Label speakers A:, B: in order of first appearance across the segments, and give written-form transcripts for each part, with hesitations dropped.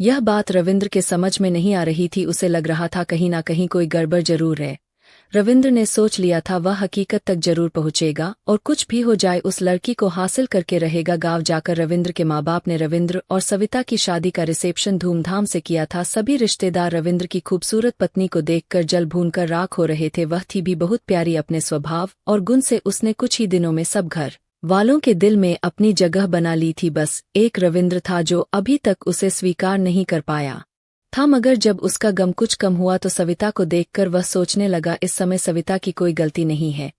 A: यह बात रविंद्र के समझ में नहीं आ रही थी। उसे लग रहा था कहीं ना कहीं कोई गड़बड़ जरूर है। रविंद्र ने सोच लिया था वह हकीकत तक जरूर पहुंचेगा और कुछ भी हो जाए उस लड़की को हासिल करके रहेगा। गांव जाकर रविंद्र के माँ बाप ने रविंद्र और सविता की शादी का रिसेप्शन धूमधाम से किया था। सभी रिश्तेदार रविंद्र की खूबसूरत पत्नी को देखकर जल भूनकर राख हो रहे थे। वह थी भी बहुत प्यारी अपने स्वभाव और गुण से। उसने कुछ ही दिनों में सब घर वालों के दिल में अपनी जगह बना ली थी। बस एक रविंद्र था जो अभी तक उसे स्वीकार नहीं कर पाया था। मगर जब उसका गम कुछ कम हुआ तो सविता को देखकर वह सोचने लगा, इस समय सविता की कोई गलती नहीं है।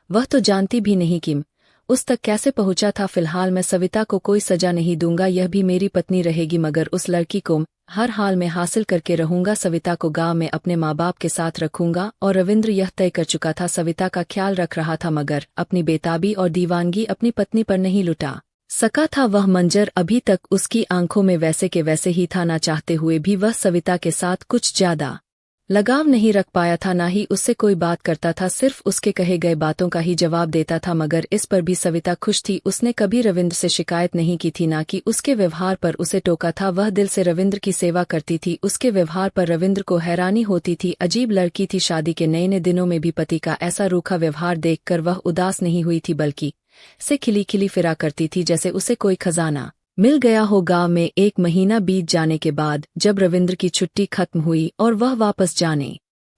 A: वह तो जानती भी नहीं कि उस तक कैसे पहुंचा था। फिलहाल मैं सविता को कोई सजा नहीं दूंगा, यह भी मेरी पत्नी रहेगी, मगर उस लड़की को हर हाल में हासिल करके रहूंगा। सविता को गांव में अपने माँ बाप के साथ रखूंगा। और रविंद्र यह तय कर चुका था, सविता का ख्याल रख रहा था, मगर अपनी बेताबी और दीवानगी अपनी पत्नी पर नहीं लुटा सका था। वह मंजर अभी तक उसकी आंखों में वैसे के वैसे ही था। ना चाहते हुए भी वह सविता के साथ कुछ ज्यादा लगाव नहीं रख पाया था, ना ही उससे कोई बात करता था, सिर्फ उसके कहे गए बातों का ही जवाब देता था। मगर इस पर भी सविता खुश थी। उसने कभी रविंद्र से शिकायत नहीं की थी, ना कि उसके व्यवहार पर उसे टोका था। वह दिल से रविंद्र की सेवा करती थी। उसके व्यवहार पर रविंद्र को हैरानी होती थी। अजीब लड़की थी। शादी के नए दिनों में भी पति का ऐसा रूखा व्यवहार देखकर वह उदास नहीं हुई थी, बल्कि से खिली खिली फिरा करती थी जैसे उसे कोई खजाना मिल गया हो। गांव में एक महीना बीत जाने के बाद जब रविंद्र की छुट्टी खत्म हुई और वह वापस जाने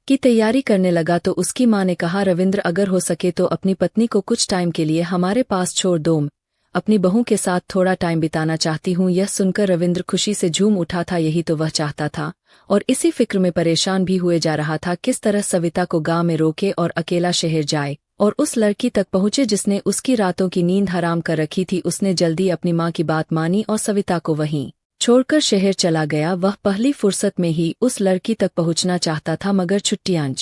A: की तैयारी करने लगा तो उसकी मां ने कहा, रविंद्र अगर हो सके तो अपनी पत्नी को कुछ टाइम के लिए हमारे पास छोड़ दो, अपनी बहू के साथ थोड़ा टाइम बिताना चाहती हूँ। यह सुनकर रविंद्र खुशी से झूम उठा था। यही तो वह चाहता था और इसी फिक्र में परेशान भी हुए जा रहा था, किस तरह सविता को गांव में रोके और अकेला शहर जाए और उस लड़की तक पहुंचे जिसने उसकी रातों की नींद हराम कर रखी थी। उसने जल्दी अपनी मां की बात मानी और सविता को वहीं छोड़कर शहर चला गया। वह पहली फुर्सत में ही उस लड़की तक पहुंचना चाहता था, मगर छुट्टियां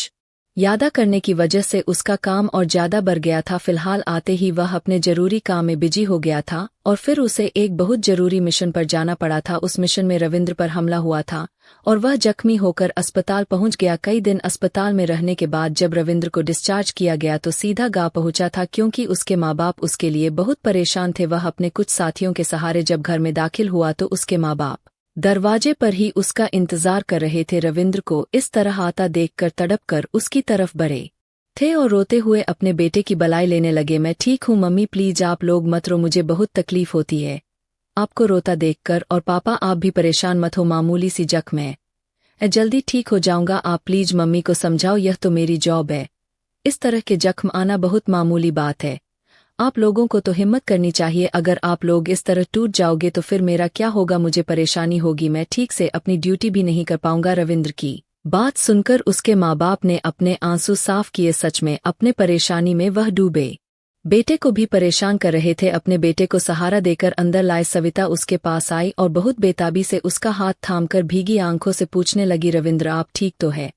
A: यादा करने की वजह से उसका काम और ज्यादा बढ़ गया था। फिलहाल आते ही वह अपने जरूरी काम में बिजी हो गया था और फिर उसे एक बहुत जरूरी मिशन पर जाना पड़ा था। उस मिशन में रविंद्र पर हमला हुआ था और वह जख्मी होकर अस्पताल पहुंच गया। कई दिन अस्पताल में रहने के बाद जब रविंद्र को डिस्चार्ज किया गया तो सीधा गांव पहुंचा था, क्योंकि उसके माँ बाप उसके लिए बहुत परेशान थे। वह अपने कुछ साथियों के सहारे जब घर में दाखिल हुआ तो उसके माँ बाप दरवाजे पर ही उसका इंतजार कर रहे थे। रविंद्र को इस तरह आता देखकर तड़पकर उसकी तरफ बढ़े थे और रोते हुए अपने बेटे की बलाई लेने लगे। मैं ठीक हूँ मम्मी, प्लीज आप लोग मत रो, मुझे बहुत तकलीफ होती है आपको रोता देखकर। और पापा आप भी परेशान मत हो, मामूली सी जख्म है, मैं जल्दी ठीक हो जाऊंगा। आप प्लीज मम्मी को समझाओ, यह तो मेरी जॉब है। इस तरह के जख्म आना बहुत मामूली बात है। आप लोगों को तो हिम्मत करनी चाहिए। अगर आप लोग इस तरह टूट जाओगे तो फिर मेरा क्या होगा, मुझे परेशानी होगी, मैं ठीक से अपनी ड्यूटी भी नहीं कर पाऊंगा। रविंद्र की बात सुनकर उसके माँ बाप ने अपने आंसू साफ किए। सच में अपने परेशानी में वह डूबे बेटे को भी परेशान कर रहे थे। अपने बेटे को सहारा देकर अंदर लाए सविता उसके पास आई और बहुत बेताबी से उसका हाथ थामकर भीगी आंखों से पूछने लगी, रविंद्र आप ठीक तो है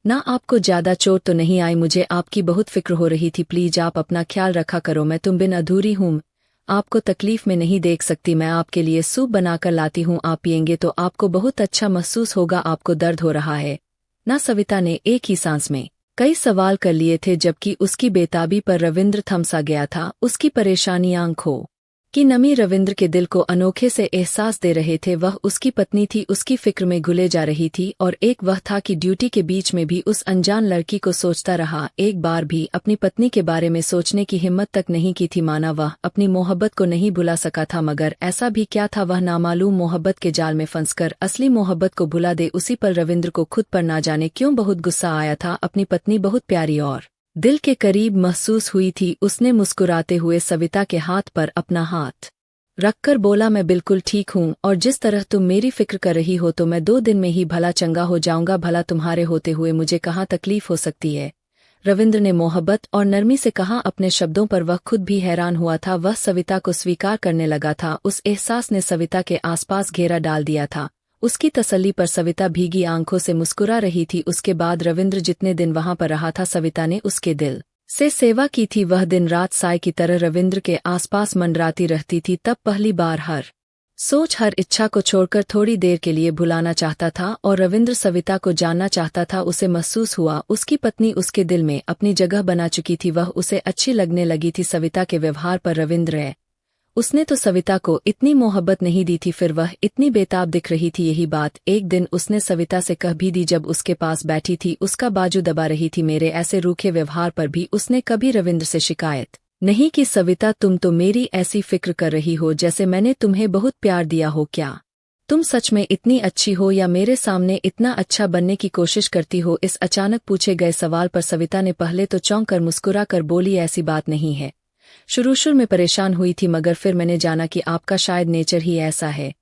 A: ना, आपको ज्यादा चोट तो नहीं आई? मुझे आपकी बहुत फिक्र हो रही थी, प्लीज आप अपना ख्याल रखा करो, मैं तुम बिन अधूरी हूँ, आपको तकलीफ में नहीं देख सकती। मैं आपके लिए सूप बनाकर लाती हूँ, आप पियेंगे तो आपको बहुत अच्छा महसूस होगा। आपको दर्द हो रहा है ना? सविता ने एक ही सांस में कई सवाल कर लिए थे, जबकि उसकी बेताबी पर रविंद्र थमसा गया था। उसकी परेशानी आंखों की नमी रविंद्र के दिल को अनोखे से एहसास दे रहे थे। वह उसकी पत्नी थी, उसकी फिक्र में घुले जा रही थी, और एक वह था कि ड्यूटी के बीच में भी उस अनजान लड़की को सोचता रहा। एक बार भी अपनी पत्नी के बारे में सोचने की हिम्मत तक नहीं की थी। माना वह अपनी मोहब्बत को नहीं भुला सका था, मगर ऐसा भी क्या था वह नामालूम मोहब्बत के जाल में फंसकर असली मोहब्बत को भुला दे। उसी पर रविंद्र को खुद पर ना जाने क्यों बहुत गुस्सा आया था। अपनी पत्नी बहुत प्यारी और दिल के करीब महसूस हुई थी। उसने मुस्कुराते हुए सविता के हाथ पर अपना हाथ रखकर बोला, मैं बिल्कुल ठीक हूँ, और जिस तरह तुम मेरी फिक्र कर रही हो तो मैं 2 दिन में ही भला चंगा हो जाऊंगा। भला तुम्हारे होते हुए मुझे कहाँ तकलीफ हो सकती है? रविंद्र ने मोहब्बत और नरमी से कहा। अपने शब्दों पर वह खुद भी हैरान हुआ था। वह सविता को स्वीकार करने लगा था। उस एहसास ने सविता के आसपास घेरा डाल दिया था। उसकी तसल्ली पर सविता भीगी आंखों से मुस्कुरा रही थी। उसके बाद रविंद्र जितने दिन वहां पर रहा था, सविता ने उसके दिल से सेवा की थी। वह दिन रात साय की तरह रविंद्र के आसपास मंडराती रहती थी। तब पहली बार हर सोच, हर इच्छा को छोड़कर थोड़ी देर के लिए भुलाना चाहता था, और रविंद्र सविता को जानना चाहता था। उसे महसूस हुआ उसकी पत्नी उसके दिल में अपनी जगह बना चुकी थी। वह उसे अच्छी लगने लगी थी। सविता के व्यवहार पर रविंद्र उसने तो सविता को इतनी मोहब्बत नहीं दी थी, फिर वह इतनी बेताब दिख रही थी। यही बात एक दिन उसने सविता से कह भी दी जब उसके पास बैठी थी, उसका बाजू दबा रही थी। मेरे ऐसे रूखे व्यवहार पर भी उसने कभी रविंद्र से शिकायत नहीं कि सविता तुम तो मेरी ऐसी फिक्र कर रही हो जैसे मैंने तुम्हें बहुत प्यार दिया हो। क्या तुम सच में इतनी अच्छी हो या मेरे सामने इतना अच्छा बनने की कोशिश करती हो? इस अचानक पूछे गए सवाल पर सविता ने पहले तो चौंक कर मुस्कुरा कर बोली, ऐसी बात नहीं है। शुरू में परेशान हुई थी मगर फिर मैंने जाना कि आपका शायद नेचर ही ऐसा है।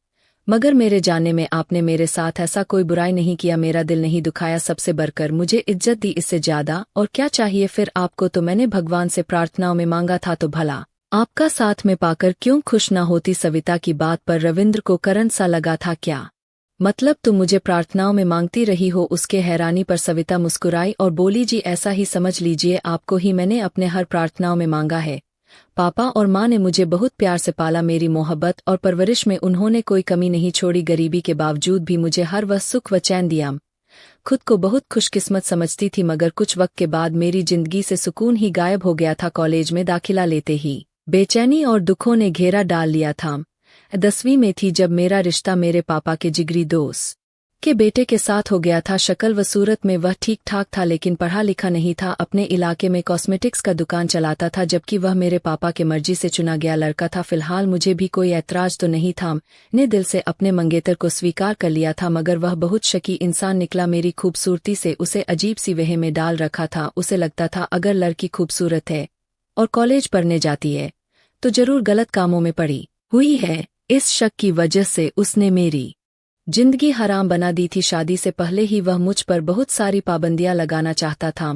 A: मगर मेरे जानने में आपने मेरे साथ ऐसा कोई बुराई नहीं किया, मेरा दिल नहीं दुखाया, सबसे बढ़कर मुझे इज्जत दी, इससे ज्यादा और क्या चाहिए फिर आपको? तो मैंने भगवान से प्रार्थनाओं में मांगा था, तो भला आपका साथ में पाकर क्यों खुश ना होती? सविता की बात पर रविंद्र को करंट सा लगा था। क्या मतलब तुम मुझे प्रार्थनाओं में मांगती रही हो? उसके हैरानी पर सविता मुस्कुराई और बोली, जी ऐसा ही समझ लीजिए, आपको ही मैंने अपने हर प्रार्थनाओं में मांगा है। पापा और माँ ने मुझे बहुत प्यार से पाला, मेरी मोहब्बत और परवरिश में उन्होंने कोई कमी नहीं छोड़ी। गरीबी के बावजूद भी मुझे हर वह सुख व चैन दिया। खुद को बहुत खुशकिस्मत समझती थी मगर कुछ वक्त के बाद मेरी जिंदगी से सुकून ही गायब हो गया था। कॉलेज में दाखिला लेते ही बेचैनी और दुखों ने घेरा डाल लिया था। 10वीं में थी जब मेरा रिश्ता मेरे पापा के जिगरी दोस्त के बेटे के साथ हो गया था। शक्ल व सूरत में वह ठीक ठाक था लेकिन पढ़ा लिखा नहीं था। अपने इलाके में कॉस्मेटिक्स का दुकान चलाता था, जबकि वह मेरे पापा के मर्जी से चुना गया लड़का था। फिलहाल मुझे भी कोई ऐतराज तो नहीं था, ने दिल से अपने मंगेतर को स्वीकार कर लिया था, मगर वह बहुत शकी इंसान निकला। मेरी खूबसूरती से उसे अजीब सी वहम में डाल रखा था। उसे लगता था अगर लड़की खूबसूरत है और कॉलेज पढ़ने जाती है तो जरूर गलत कामों में पड़ी हुई है। इस शक की वजह से उसने मेरी जिंदगी हराम बना दी थी। शादी से पहले ही वह मुझ पर बहुत सारी पाबंदियां लगाना चाहता था।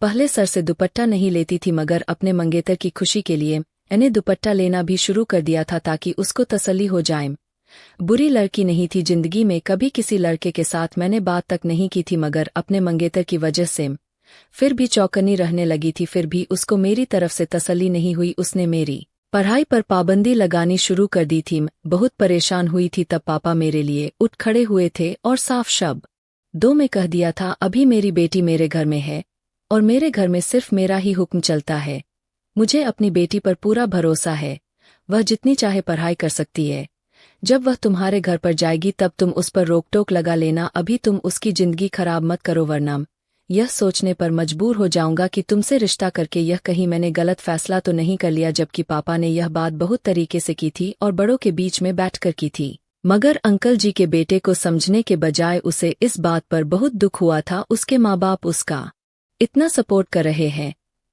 A: पहले सर से दुपट्टा नहीं लेती थी मगर अपने मंगेतर की खुशी के लिए मैंने दुपट्टा लेना भी शुरू कर दिया था ताकि उसको तसल्ली हो जाए। बुरी लड़की नहीं थी, जिंदगी में कभी किसी लड़के के साथ मैंने बात तक नहीं की थी मगर अपने मंगेतर की वजह से फिर भी चौकन्नी रहने लगी थी। फिर भी उसको मेरी तरफ से तसल्ली नहीं हुई। उसने मेरी पढ़ाई पर पाबंदी लगानी शुरू कर दी थी। बहुत परेशान हुई थी तब पापा मेरे लिए उठ खड़े हुए थे और साफ शब्द दो में कह दिया था, अभी मेरी बेटी मेरे घर में है और मेरे घर में सिर्फ मेरा ही हुक्म चलता है। मुझे अपनी बेटी पर पूरा भरोसा है, वह जितनी चाहे पढ़ाई कर सकती है। जब वह तुम्हारे घर पर जाएगी तब तुम उस पर रोक टोक लगा लेना, अभी तुम उसकी जिंदगी खराब मत करो वरना यह सोचने पर मजबूर हो जाऊंगा कि तुमसे रिश्ता करके यह कहीं मैंने गलत फैसला तो नहीं कर लिया। जबकि पापा ने यह बात बहुत तरीके से की थी और बड़ों के बीच में बैठकर की थी, मगर अंकल जी के बेटे को समझने के बजाय उसे इस बात पर बहुत दुख हुआ था। उसके माँ बाप उसका इतना सपोर्ट कर रहे हैं,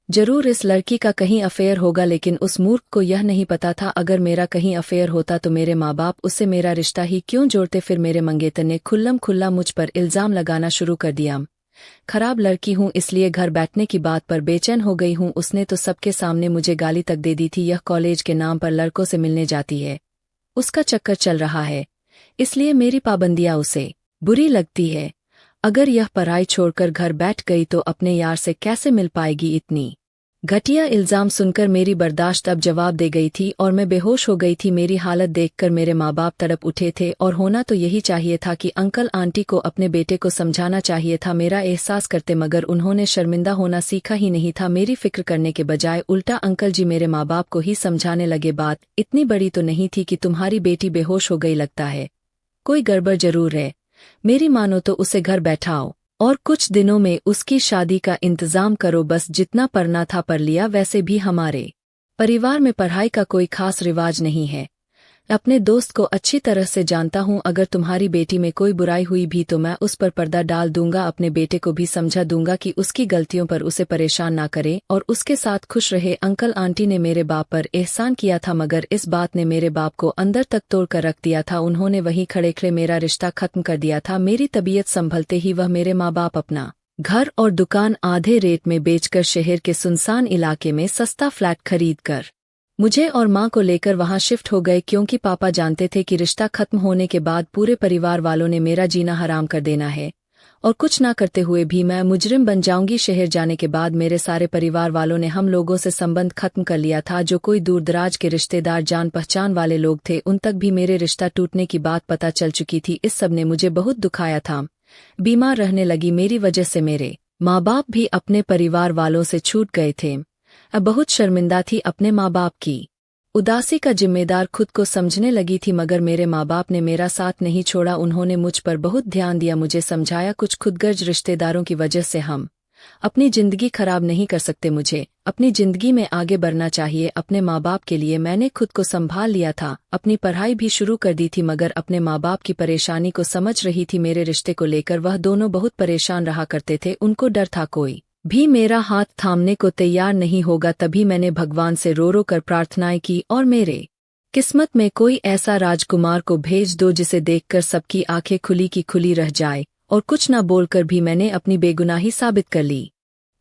A: जरूर इस लड़की का कहीं अफेयर होगा, लेकिन उस मूर्ख को यह नहीं पता था अगर मेरा कहीं अफेयर होता तो मेरे माँ बाप उससे मेरा रिश्ता ही क्यों जोड़ते। फिर मेरे मंगेतर ने खुल्लम खुल्ला मुझ पर इल्जाम लगाना शुरू कर दिया। खराब लड़की हूँ इसलिए घर बैठने की बात पर बेचैन हो गई हूँ। उसने तो सबके सामने मुझे गाली तक दे दी थी। यह कॉलेज के नाम पर लड़कों से मिलने जाती है, उसका चक्कर चल रहा है, इसलिए मेरी पाबंदियां उसे बुरी लगती है। अगर यह पढ़ाई छोड़कर घर बैठ गई तो अपने यार से कैसे मिल पाएगी? इतनी घटिया इल्जाम सुनकर मेरी बर्दाश्त अब जवाब दे गई थी और मैं बेहोश हो गई थी। मेरी हालत देखकर मेरे माँ बाप तड़प उठे थे और होना तो यही चाहिए था कि अंकल आंटी को अपने बेटे को समझाना चाहिए था, मेरा एहसास करते, मगर उन्होंने शर्मिंदा होना सीखा ही नहीं था। मेरी फिक्र करने के बजाय उल्टा अंकल जी मेरे माँ बाप को ही समझाने लगे, बात इतनी बड़ी तो नहीं थी कि तुम्हारी बेटी बेहोश हो गई, लगता है कोई गड़बड़ जरूर है। मेरी मानो तो उसे घर बैठाओ और कुछ दिनों में उसकी शादी का इंतजाम करो। बस जितना पढ़ना था पढ़ लिया। वैसे भी हमारे परिवार में पढ़ाई का कोई खास रिवाज नहीं है। अपने दोस्त को अच्छी तरह से जानता हूँ, अगर तुम्हारी बेटी में कोई बुराई हुई भी तो मैं उस पर पर्दा डाल दूंगा। अपने बेटे को भी समझा दूंगा कि उसकी गलतियों पर उसे परेशान ना करे और उसके साथ खुश रहे। अंकल आंटी ने मेरे बाप पर एहसान किया था मगर इस बात ने मेरे बाप को अंदर तक तोड़ कर रख दिया था। उन्होंने वहीं खड़े खड़े मेरा रिश्ता खत्म कर दिया था। मेरी तबीयत संभलते ही वह मेरे माँ बाप अपना घर और दुकान आधे रेट में बेचकर शहर के सुनसान इलाके में सस्ता फ्लैट खरीद कर मुझे और माँ को लेकर वहां शिफ्ट हो गए, क्योंकि पापा जानते थे कि रिश्ता खत्म होने के बाद पूरे परिवार वालों ने मेरा जीना हराम कर देना है और कुछ ना करते हुए भी मैं मुजरिम बन जाऊंगी। शहर जाने के बाद मेरे सारे परिवार वालों ने हम लोगों से संबंध खत्म कर लिया था। जो कोई दूर दराज के रिश्तेदार जान पहचान वाले लोग थे उन तक भी मेरे रिश्ता टूटने की बात पता चल चुकी थी। इस सब ने मुझे बहुत दुखाया था। बीमार रहने लगी मेरी वजह से। मेरे माँ बाप भी अपने परिवार वालों से छूट गए थे। अब बहुत शर्मिंदा थी अपने माँ बाप की उदासी का जिम्मेदार खुद को समझने लगी थी, मगर मेरे माँ बाप ने मेरा साथ नहीं छोड़ा। उन्होंने मुझ पर बहुत ध्यान दिया, मुझे समझाया कुछ खुदगर्ज रिश्तेदारों की वजह से हम अपनी जिंदगी खराब नहीं कर सकते, मुझे अपनी जिंदगी में आगे बढ़ना चाहिए। अपने माँ बाप के लिए मैंने खुद को संभाल लिया था, अपनी पढ़ाई भी शुरू कर दी थी, मगर अपने माँ बाप की परेशानी को समझ रही थी। मेरे रिश्ते को लेकर वह दोनों बहुत परेशान रहा करते थे, उनको डर था कोई भी मेरा हाथ थामने को तैयार नहीं होगा। तभी मैंने भगवान से रो रो कर प्रार्थनाएं की और मेरे किस्मत में कोई ऐसा राजकुमार को भेज दो जिसे देखकर सबकी आंखें खुली की खुली रह जाए। और कुछ न बोलकर भी मैंने अपनी बेगुनाही साबित कर ली।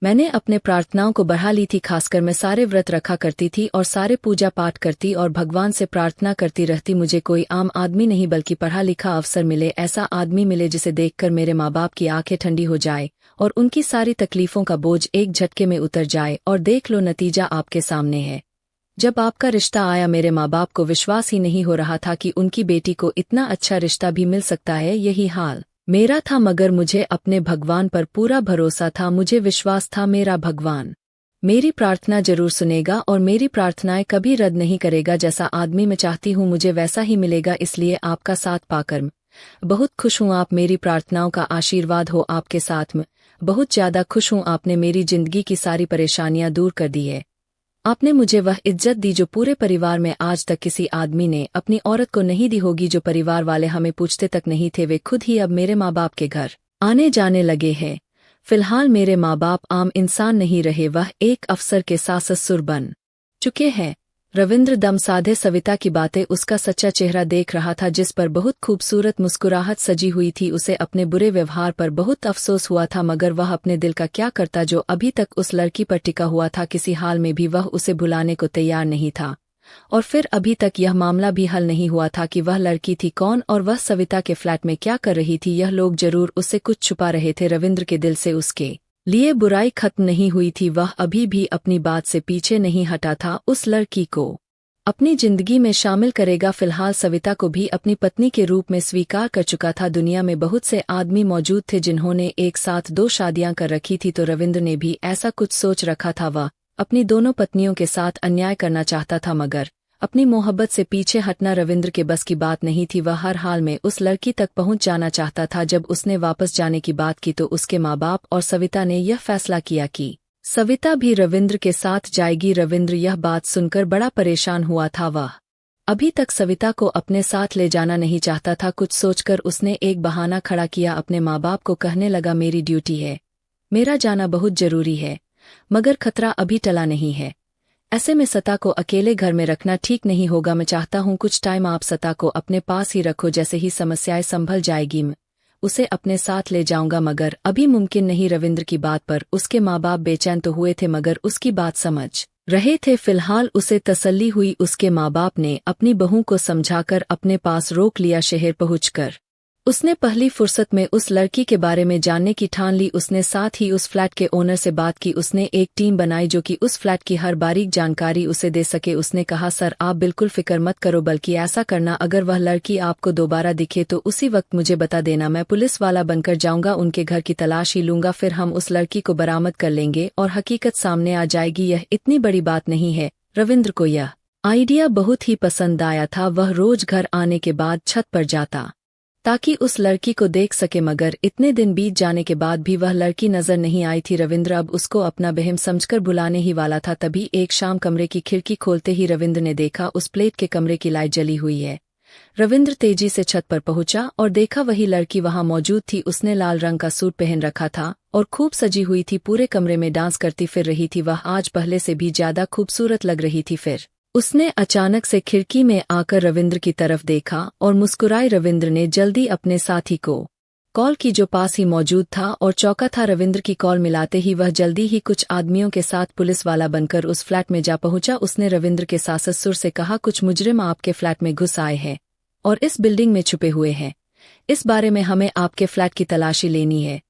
A: मैंने अपने प्रार्थनाओं को बढ़ा ली थी, खासकर मैं सारे व्रत रखा करती थी और सारे पूजा पाठ करती और भगवान से प्रार्थना करती रहती, मुझे कोई आम आदमी नहीं बल्कि पढ़ा लिखा अफसर मिले, ऐसा आदमी मिले जिसे देखकर मेरे माँ बाप की आंखें ठंडी हो जाए और उनकी सारी तकलीफों का बोझ एक झटके में उतर जाए। और देख लो, नतीजा आपके सामने है। जब आपका रिश्ता आया, मेरे माँ बाप को विश्वास ही नहीं हो रहा था कि उनकी बेटी को इतना अच्छा रिश्ता भी मिल सकता है। यही हाल मेरा था, मगर मुझे अपने भगवान पर पूरा भरोसा था। मुझे विश्वास था मेरा भगवान मेरी प्रार्थना जरूर सुनेगा और मेरी प्रार्थनाएं कभी रद्द नहीं करेगा। जैसा आदमी मैं चाहती हूँ मुझे वैसा ही मिलेगा। इसलिए आपका साथ पाकर बहुत खुश हूँ। आप मेरी प्रार्थनाओं का आशीर्वाद हो आपके साथ में। बहुत ज्यादा खुश हूँ। आपने मेरी जिंदगी की सारी परेशानियां दूर कर दी है। आपने मुझे वह इज्जत दी जो पूरे परिवार में आज तक किसी आदमी ने अपनी औरत को नहीं दी होगी। जो परिवार वाले हमें पूछते तक नहीं थे, वे खुद ही अब मेरे माँ बाप के घर आने जाने लगे हैं। फिलहाल मेरे माँ बाप आम इंसान नहीं रहे, वह एक अफसर के सास ससुर बन चुके हैं। रविंद्र दम साधे सविता की बातें उसका सच्चा चेहरा देख रहा था, जिस पर बहुत खूबसूरत मुस्कुराहट सजी हुई थी। उसे अपने बुरे व्यवहार पर बहुत अफसोस हुआ था, मगर वह अपने दिल का क्या करता जो अभी तक उस लड़की पर टिका हुआ था। किसी हाल में भी वह उसे भुलाने को तैयार नहीं था। और फिर अभी तक यह मामला भी हल नहीं हुआ था कि वह लड़की थी कौन और वह सविता के फ्लैट में क्या कर रही थी। यह लोग जरूर उससे कुछ छुपा रहे थे। रविंद्र के दिल से उसके लिए बुराई खत्म नहीं हुई थी। वह अभी भी अपनी बात से पीछे नहीं हटा था, उस लड़की को अपनी जिंदगी में शामिल करेगा। फिलहाल सविता को भी अपनी पत्नी के रूप में स्वीकार कर चुका था। दुनिया में बहुत से आदमी मौजूद थे जिन्होंने एक साथ 2 शादियां कर रखी थी, तो रविंद्र ने भी ऐसा कुछ सोच रखा था। वह अपनी दोनों पत्नियों के साथ अन्याय करना चाहता था, मगर अपनी मोहब्बत से पीछे हटना रविंद्र के बस की बात नहीं थी। वह हर हाल में उस लड़की तक पहुंच जाना चाहता था। जब उसने वापस जाने की बात की तो उसके माँ बाप और सविता ने यह फैसला किया कि सविता भी रविंद्र के साथ जाएगी। रविंद्र यह बात सुनकर बड़ा परेशान हुआ था। वह अभी तक सविता को अपने साथ ले जाना नहीं चाहता था। कुछ सोचकर उसने एक बहाना खड़ा किया। अपने माँ बाप को कहने लगा, मेरी ड्यूटी है, मेरा जाना बहुत जरूरी है, मगर खतरा अभी टला नहीं है। ऐसे में सता को अकेले घर में रखना ठीक नहीं होगा। मैं चाहता हूँ कुछ टाइम आप सता को अपने पास ही रखो, जैसे ही समस्याएं संभल जाएगी मैं उसे अपने साथ ले जाऊंगा। मगर अभी मुमकिन नहीं। रविंद्र की बात पर उसके माँ बाप बेचैन तो हुए थे, मगर उसकी बात समझ रहे थे। फिलहाल उसे तसल्ली हुई। उसके माँ बाप ने अपनी बहू को समझाकर अपने पास रोक लिया। शहर पहुंचकर उसने पहली फुर्सत में उस लड़की के बारे में जानने की ठान ली। उसने साथ ही उस फ्लैट के ओनर से बात की। उसने एक टीम बनाई जो कि उस फ्लैट की हर बारीक जानकारी उसे दे सके। उसने कहा, सर आप बिल्कुल फिक्र मत करो, बल्कि ऐसा करना, अगर वह लड़की आपको दोबारा दिखे तो उसी वक्त मुझे बता देना। मैं पुलिस वाला बनकर जाऊंगा, उनके घर की तलाश ही लूंगा, फिर हम उस लड़की को बरामद कर लेंगे और हकीकत सामने आ जाएगी। यह इतनी बड़ी बात नहीं है। रविंद्र को यह आइडिया बहुत ही पसंद आया था। वह रोज घर आने के बाद छत पर जाता ताकि उस लड़की को देख सके, मगर इतने दिन बीत जाने के बाद भी वह लड़की नजर नहीं आई थी। रविंद्र अब उसको अपना बहम समझकर बुलाने ही वाला था। तभी एक शाम कमरे की खिड़की खोलते ही रविंद्र ने देखा उस प्लेट के कमरे की लाइट जली हुई है। रविंद्र तेजी से छत पर पहुंचा और देखा वही लड़की वहां मौजूद थी। उसने लाल रंग का सूट पहन रखा था और खूब सजी हुई थी, पूरे कमरे में डांस करती फिर रही थी। वह आज पहले से भी ज्यादा खूबसूरत लग रही थी। फिर उसने अचानक से खिड़की में आकर रविंद्र की तरफ देखा और मुस्कुराए। रविंद्र ने जल्दी अपने साथी को कॉल की जो पास ही मौजूद था और चौंका था। रविंद्र की कॉल मिलाते ही वह जल्दी ही कुछ आदमियों के साथ पुलिस वाला बनकर उस फ्लैट में जा पहुंचा। उसने रविंद्र के सास ससुर से कहा, कुछ मुजरिम आपके फ्लैट में घुस आए हैं और इस बिल्डिंग में छुपे हुए हैं। इस बारे में हमें आपके फ्लैट की तलाशी लेनी है।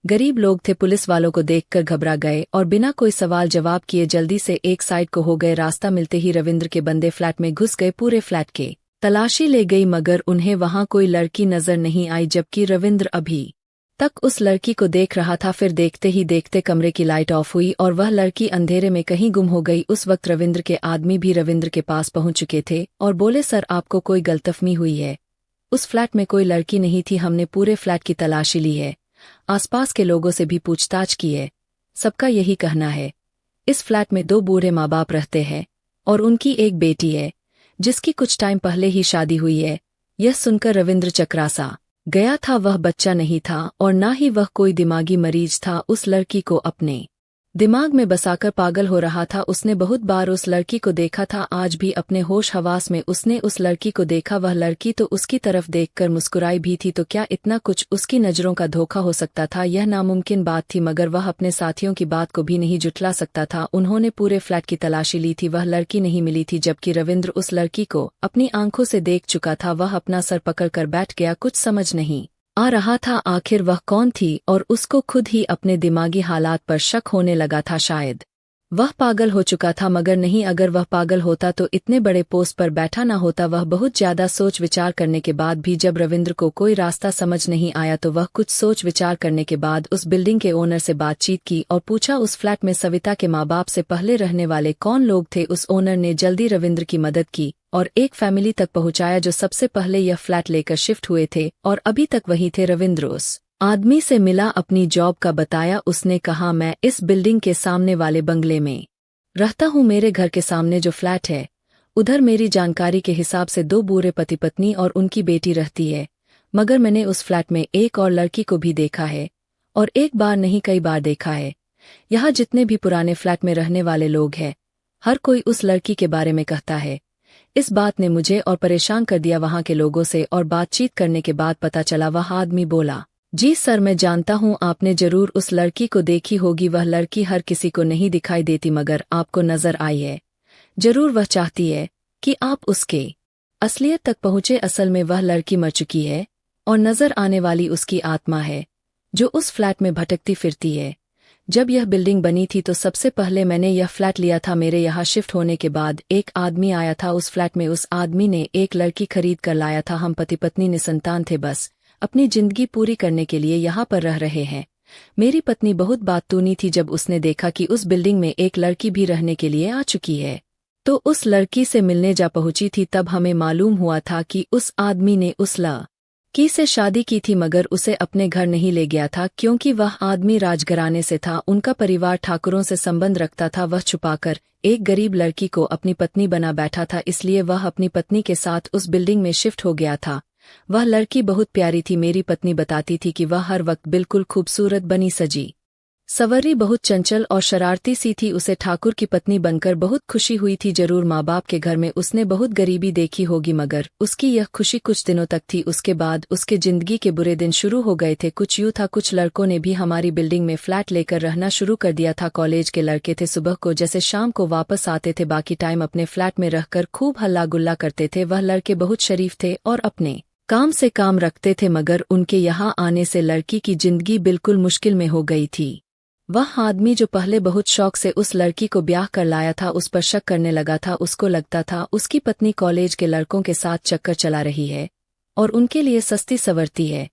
A: गरीब लोग थे, पुलिस वालों को देखकर घबरा गए और बिना कोई सवाल जवाब किए जल्दी से एक साइड को हो गए। रास्ता मिलते ही रविंद्र के बंदे फ्लैट में घुस गए। पूरे फ्लैट के तलाशी ले गई, मगर उन्हें वहां कोई लड़की नजर नहीं आई, जबकि रविंद्र अभी तक उस लड़की को देख रहा था। फिर देखते ही देखते कमरे की लाइट ऑफ हुई और वह लड़की अंधेरे में कहीं गुम हो गई। उस वक्त रविंद्र के आदमी भी रविंद्र के पास पहुंच चुके थे और बोले, सर आपको कोई गलतफहमी हुई है। उस फ्लैट में कोई लड़की नहीं थी। हमने पूरे फ्लैट की तलाशी ली है, आसपास के लोगों से भी पूछताछ की है, सबका यही कहना है। इस फ्लैट में 2 बूढ़े माँ बाप रहते हैं और उनकी एक बेटी है जिसकी कुछ टाइम पहले ही शादी हुई है। यह सुनकर रविंद्र चकरासा गया था। वह बच्चा नहीं था और ना ही वह कोई दिमागी मरीज था। उस लड़की को अपने दिमाग में बसाकर पागल हो रहा था। उसने बहुत बार उस लड़की को देखा था। आज भी अपने होश हवास में उसने उस लड़की को देखा। वह लड़की तो उसकी तरफ देखकर मुस्कुराई भी थी। तो क्या इतना कुछ उसकी नज़रों का धोखा हो सकता था? यह नामुमकिन बात थी, मगर वह अपने साथियों की बात को भी नहीं जुटला सकता था। उन्होंने पूरे फ्लैट की तलाशी ली थी, वह लड़की नहीं मिली थी। जबकि रविंद्र उस लड़की को अपनी आंखों से देख चुका था। वह अपना सर पकड़कर बैठ गया। कुछ समझ नहीं आ रहा था आखिर वह कौन थी और उसको खुद ही अपने दिमागी हालात पर शक होने लगा था। शायद वह पागल हो चुका था, मगर नहीं, अगर वह पागल होता तो इतने बड़े पोस्ट पर बैठा ना होता। वह बहुत ज्यादा सोच विचार करने के बाद भी जब रविंद्र को कोई रास्ता समझ नहीं आया तो वह कुछ सोच विचार करने के बाद उस बिल्डिंग के ओनर से बातचीत की और पूछा उस फ्लैट में सविता के माँ बाप से पहले रहने वाले कौन लोग थे। उस ओनर ने जल्दी रविंद्र की मदद की और एक फैमिली तक पहुंचाया जो सबसे पहले यह फ्लैट लेकर शिफ्ट हुए थे और अभी तक वहीं थे। रविंद्र उस आदमी से मिला, अपनी जॉब का बताया। उसने कहा, मैं इस बिल्डिंग के सामने वाले बंगले में रहता हूँ। मेरे घर के सामने जो फ्लैट है उधर मेरी जानकारी के हिसाब से 2 बूढ़े पति पत्नी और उनकी बेटी रहती है, मगर मैंने उस फ्लैट में एक और लड़की को भी देखा है और एक बार नहीं कई बार देखा है। यहाँ जितने भी पुराने फ्लैट में रहने वाले लोग हैं हर कोई उस लड़की के बारे में कहता है। इस बात ने मुझे और परेशान कर दिया। वहां के लोगों से और बातचीत करने के बाद पता चला। वह आदमी बोला, जी सर, मैं जानता हूं आपने जरूर उस लड़की को देखी होगी। वह लड़की हर किसी को नहीं दिखाई देती, मगर आपको नजर आई है। जरूर वह चाहती है कि आप उसके असलियत तक पहुंचे। असल में वह लड़की मर चुकी है और नजर आने वाली उसकी आत्मा है जो उस फ्लैट में भटकती फिरती है। जब यह बिल्डिंग बनी थी तो सबसे पहले मैंने यह फ्लैट लिया था। मेरे यहाँ शिफ्ट होने के बाद एक आदमी आया था उस फ्लैट में। उस आदमी ने एक लड़की खरीद कर लाया था। हम पति पत्नी निसंतान थे, बस अपनी जिंदगी पूरी करने के लिए यहाँ पर रह रहे हैं। मेरी पत्नी बहुत बातूनी थी। जब उसने देखा कि उस बिल्डिंग में एक लड़की भी रहने के लिए आ चुकी है तो उस लड़की से मिलने जा पहुंची थी। तब हमें मालूम हुआ था कि उस आदमी ने उस लड़की से शादी की थी, मगर उसे अपने घर नहीं ले गया था क्योंकि वह आदमी राजघराने से था। उनका परिवार ठाकुरों से संबंध रखता था। वह छुपाकर एक गरीब लड़की को अपनी पत्नी बना बैठा था, इसलिए वह अपनी पत्नी के साथ उस बिल्डिंग में शिफ्ट हो गया था। वह लड़की बहुत प्यारी थी। मेरी पत्नी बताती थी कि वह हर वक्त बिल्कुल खूबसूरत बनी सजी सवरी, बहुत चंचल और शरारती सी थी। उसे ठाकुर की पत्नी बनकर बहुत खुशी हुई थी। जरूर माँ बाप के घर में उसने बहुत गरीबी देखी होगी, मगर उसकी यह खुशी कुछ दिनों तक थी। उसके बाद उसके जिंदगी के बुरे दिन शुरू हो गए थे। कुछ यूं था, कुछ लड़कों ने भी हमारी बिल्डिंग में फ्लैट लेकर रहना शुरू कर दिया था। कॉलेज के लड़के थे, सुबह को जैसे शाम को वापस आते थे, बाकी टाइम अपने फ्लैट में रहकर खूब हल्ला गुल्ला करते थे। वह लड़के बहुत शरीफ थे और अपने काम से काम रखते थे, मगर उनके यहाँ आने से लड़की की जिंदगी बिल्कुल मुश्किल में हो गई थी। वह आदमी जो पहले बहुत शौक से उस लड़की को ब्याह कर लाया था उस पर शक करने लगा था। उसको लगता था उसकी पत्नी कॉलेज के लड़कों के साथ चक्कर चला रही है और उनके लिए सस्ती सवरती है।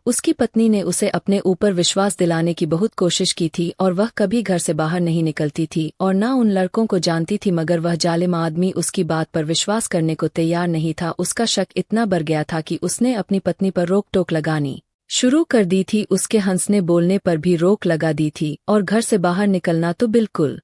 A: उसकी पत्नी ने उसे अपने ऊपर विश्वास दिलाने की बहुत कोशिश की थी और वह कभी घर से बाहर नहीं निकलती थी और ना उन लड़कों को जानती थी, मगर वह जालिम आदमी उसकी बात पर विश्वास करने को तैयार नहीं था। उसका शक इतना बढ़ गया था कि उसने अपनी पत्नी पर रोक टोक लगानी शुरू कर दी थी। उसके हंसने बोलने पर भी रोक लगा दी थी और घर से बाहर निकलना तो बिल्कुल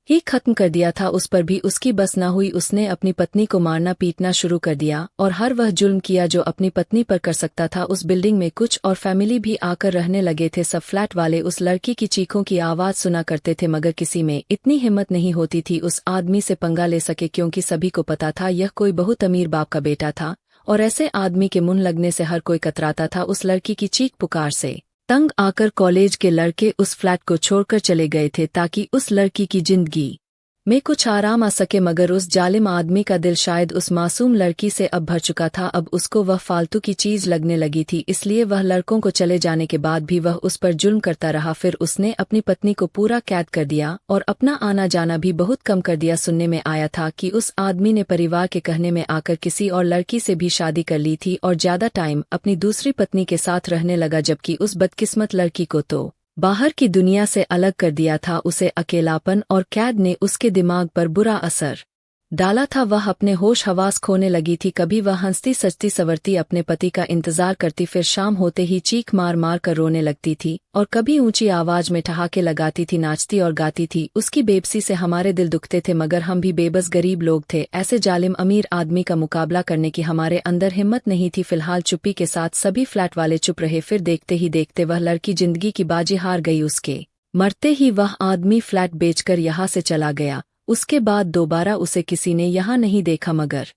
A: ही खत्म कर दिया था। उस पर भी उसकी बस ना हुई। उसने अपनी पत्नी को मारना पीटना शुरू कर दिया और हर वह जुल्म किया जो अपनी पत्नी पर कर सकता था। उस बिल्डिंग में कुछ और फैमिली भी आकर रहने लगे थे। सब फ्लैट वाले उस लड़की की चीखों की आवाज सुना करते थे, मगर किसी में इतनी हिम्मत नहीं होती थी उस आदमी से पंगा ले सके, क्योंकि सभी को पता था यह कोई बहुत अमीर बाप का बेटा था और ऐसे आदमी के मुंह लगने से हर कोई कतराता था। उस लड़की की चीख पुकार से तंग आकर कॉलेज के लड़के उस फ्लैट को छोड़कर चले गए थे ताकि उस लड़की की जिंदगी में कुछ आराम आ सके, मगर उस जालिम आदमी का दिल शायद उस मासूम लड़की से अब भर चुका था। अब उसको वह फालतू की चीज लगने लगी थी, इसलिए वह लड़कों को चले जाने के बाद भी वह उस पर जुल्म करता रहा। फिर उसने अपनी पत्नी को पूरा कैद कर दिया और अपना आना जाना भी बहुत कम कर दिया। सुनने में आया था कि उस आदमी ने परिवार के कहने में आकर किसी और लड़की से भी शादी कर ली थी और ज्यादा टाइम अपनी दूसरी पत्नी के साथ रहने लगा, जबकि उस बदकिस्मत लड़की को तो बाहर की दुनिया से अलग कर दिया था। उसे अकेलापन और कैद ने उसके दिमाग पर बुरा असर डाला था। वह अपने होश हवास खोने लगी थी। कभी वह हंसती सजती संवरती अपने पति का इंतजार करती, फिर शाम होते ही चीख मार मार कर रोने लगती थी, और कभी ऊंची आवाज में ठहाके लगाती थी, नाचती और गाती थी। उसकी बेबसी से हमारे दिल दुखते थे, मगर हम भी बेबस गरीब लोग थे। ऐसे जालिम अमीर आदमी का मुकाबला करने की हमारे अंदर हिम्मत नहीं थी। फिलहाल चुप्पी के साथ सभी फ्लैट वाले चुप रहे। फिर देखते ही देखते वह लड़की जिंदगी की बाजी हार गई। उसके मरते ही वह आदमी फ्लैट बेचकर यहाँ से चला गया। उसके बाद दोबारा उसे किसी ने यहाँ नहीं देखा, मगर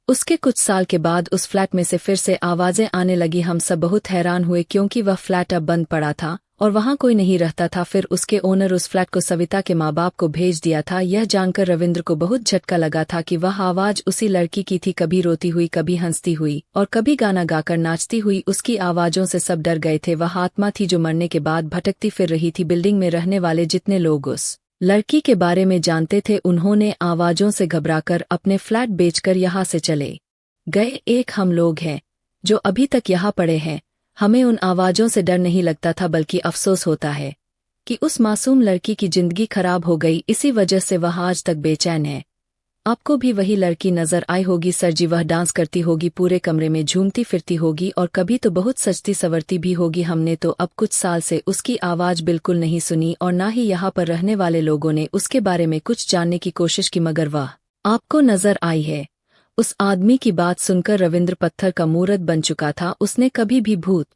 A: उसके कुछ साल के बाद उस फ्लैट में से फिर से आवाजें आने लगी। हम सब बहुत हैरान हुए, क्योंकि वह फ्लैट अब बंद पड़ा था और वहाँ कोई नहीं रहता था। फिर उसके ओनर उस फ्लैट को सविता के माँ बाप को भेज दिया था। यह जानकर रविंद्र को बहुत झटका लगा था कि वह आवाज उसी लड़की की थी, कभी रोती हुई, कभी हंसती हुई और कभी गाना गाकर नाचती हुई। उसकी आवाजों से सब डर गए थे। वह आत्मा थी जो मरने के बाद भटकती फिर रही थी। बिल्डिंग में रहने वाले जितने लोग उस लड़की के बारे में जानते थे, उन्होंने आवाजों से घबराकर अपने फ्लैट बेचकर यहाँ से चले गए। एक हम लोग हैं जो अभी तक यहाँ पड़े हैं। हमें उन आवाजों से डर नहीं लगता था, बल्कि अफसोस होता है कि उस मासूम लड़की की जिंदगी खराब हो गई। इसी वजह से वह आज तक बेचैन है। आपको भी वही लड़की नजर आई होगी सर जी। वह डांस करती होगी, पूरे कमरे में झूमती फिरती होगी और कभी तो बहुत सजती संवरती भी होगी। हमने तो अब कुछ साल से उसकी आवाज बिल्कुल नहीं सुनी और ना ही यहाँ पर रहने वाले लोगों ने उसके बारे में कुछ जानने की कोशिश की, मगर वह आपको नजर आई है। उस आदमी की बात सुनकर रविंद्र पत्थर का मूर्त बन चुका था। उसने कभी भी भूत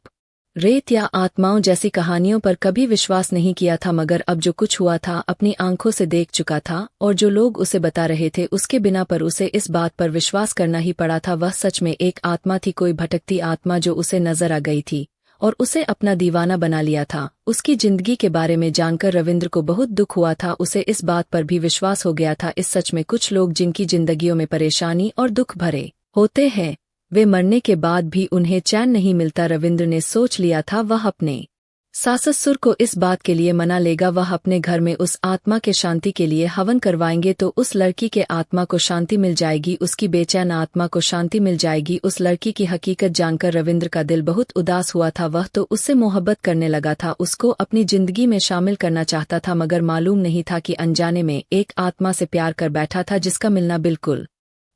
A: रेत या आत्माओं जैसी कहानियों पर कभी विश्वास नहीं किया था, मगर अब जो कुछ हुआ था अपनी आंखों से देख चुका था और जो लोग उसे बता रहे थे उसके बिना पर उसे इस बात पर विश्वास करना ही पड़ा था। वह सच में एक आत्मा थी, कोई भटकती आत्मा जो उसे नजर आ गई थी और उसे अपना दीवाना बना लिया था। उसकी जिंदगी के बारे में जानकर रविंद्र को बहुत दुख हुआ था। उसे इस बात पर भी विश्वास हो गया था, इस सच में कुछ लोग जिनकी जिंदगियों में परेशानी और दुख भरे होते हैं, वे मरने के बाद भी उन्हें चैन नहीं मिलता। रविंद्र ने सोच लिया था वह अपने सास-ससुर को इस बात के लिए मना लेगा। वह अपने घर में उस आत्मा के शांति के लिए हवन करवाएंगे तो उस लड़की के आत्मा को शांति मिल जाएगी, उसकी बेचैन आत्मा को शांति मिल जाएगी। उस लड़की की हकीकत जानकर रविंद्र का दिल बहुत उदास हुआ था। वह तो उससे मोहब्बत करने लगा था, उसको अपनी जिंदगी में शामिल करना चाहता था, मगर मालूम नहीं था कि अनजाने में एक आत्मा से प्यार कर बैठा था जिसका मिलना बिल्कुल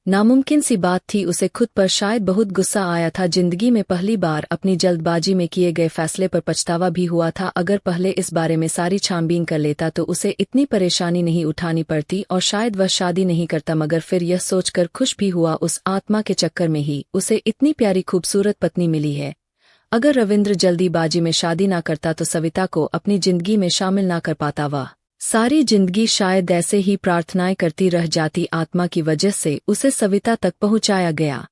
A: नामुमकिन सी बात थी। उसे खुद पर शायद बहुत गुस्सा आया था। जिंदगी में पहली बार अपनी जल्दबाजी में किए गए फैसले पर पछतावा भी हुआ था। अगर पहले इस बारे में सारी छानबीन कर लेता तो उसे इतनी परेशानी नहीं उठानी पड़ती और शायद वह शादी नहीं करता। मगर फिर यह सोचकर खुश भी हुआ, उस आत्मा के चक्कर में ही उसे इतनी प्यारी खूबसूरत पत्नी मिली है। अगर रविंद्र जल्दीबाजी में शादी ना करता तो सविता को अपनी जिंदगी में शामिल ना कर पाता। वह सारी जिंदगी शायद ऐसे ही प्रार्थनाएं करती रह जाती। आत्मा की वजह से उसे सविता तक पहुंचाया गया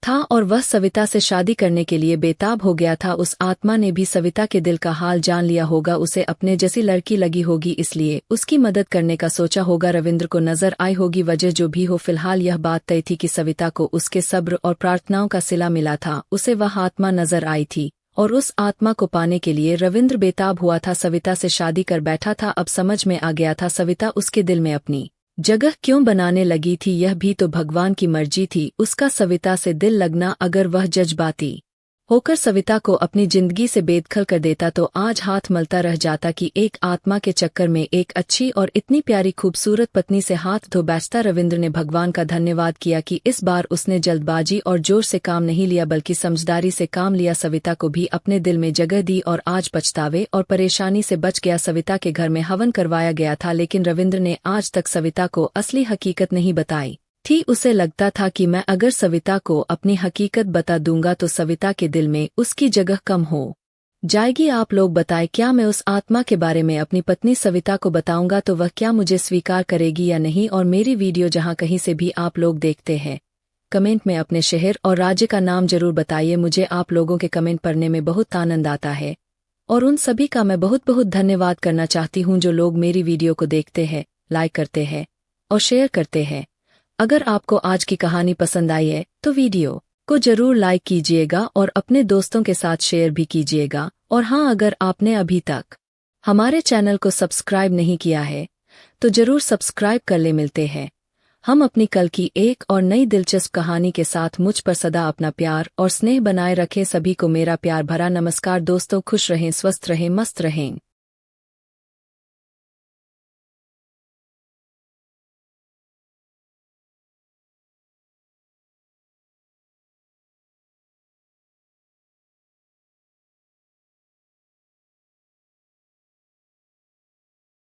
A: था और वह सविता से शादी करने के लिए बेताब हो गया था। उस आत्मा ने भी सविता के दिल का हाल जान लिया होगा, उसे अपने जैसी लड़की लगी होगी, इसलिए उसकी मदद करने का सोचा होगा। रविंद्र को नजर आई होगी, वजह जो भी हो फिलहाल यह बात तय थी कि सविता को उसके सब्र और प्रार्थनाओं का सिला मिला था। उसे वह आत्मा नजर आई थी और उस आत्मा को पाने के लिए रविंद्र बेताब हुआ था। सविता से शादी कर बैठा था। अब समझ में आ गया था सविता उसके दिल में अपनी जगह क्यों बनाने लगी थी। यह भी तो भगवान की मर्जी थी, उसका सविता से दिल लगना। अगर वह जज्बाती होकर सविता को अपनी जिंदगी से बेदखल कर देता तो आज हाथ मलता रह जाता कि एक आत्मा के चक्कर में एक अच्छी और इतनी प्यारी खूबसूरत पत्नी से हाथ धो बैठता। रविंद्र ने भगवान का धन्यवाद किया कि इस बार उसने जल्दबाजी और जोर से काम नहीं लिया, बल्कि समझदारी से काम लिया। सविता को भी अपने दिल में जगह दी और आज पछतावे और परेशानी से बच गया। सविता के घर में हवन करवाया गया था, लेकिन रविंद्र ने आज तक सविता को असली हकीकत नहीं बताई थी। उसे लगता था कि मैं अगर सविता को अपनी हकीकत बता दूंगा तो सविता के दिल में उसकी जगह कम हो जाएगी। आप लोग बताएं, क्या मैं उस आत्मा के बारे में अपनी पत्नी सविता को बताऊंगा तो वह क्या मुझे स्वीकार करेगी या नहीं। और मेरी वीडियो जहां कहीं से भी आप लोग देखते हैं, कमेंट में अपने शहर और राज्य का नाम जरूर बताइए। मुझे आप लोगों के कमेंट पढ़ने में बहुत आनंद आता है और उन सभी का मैं बहुत बहुत धन्यवाद करना चाहती हूं जो लोग मेरी वीडियो को देखते हैं, लाइक करते हैं और शेयर करते हैं। अगर आपको आज की कहानी पसंद आई है तो वीडियो को जरूर लाइक कीजिएगा और अपने दोस्तों के साथ शेयर भी कीजिएगा। और हाँ, अगर आपने अभी तक हमारे चैनल को सब्सक्राइब नहीं किया है तो जरूर सब्सक्राइब कर ले। मिलते हैं हम अपनी कल की एक और नई दिलचस्प कहानी के साथ। मुझ पर सदा अपना प्यार और स्नेह बनाए रखें। सभी को मेरा प्यार भरा नमस्कार दोस्तों। खुश रहें, स्वस्थ रहें, मस्त रहें।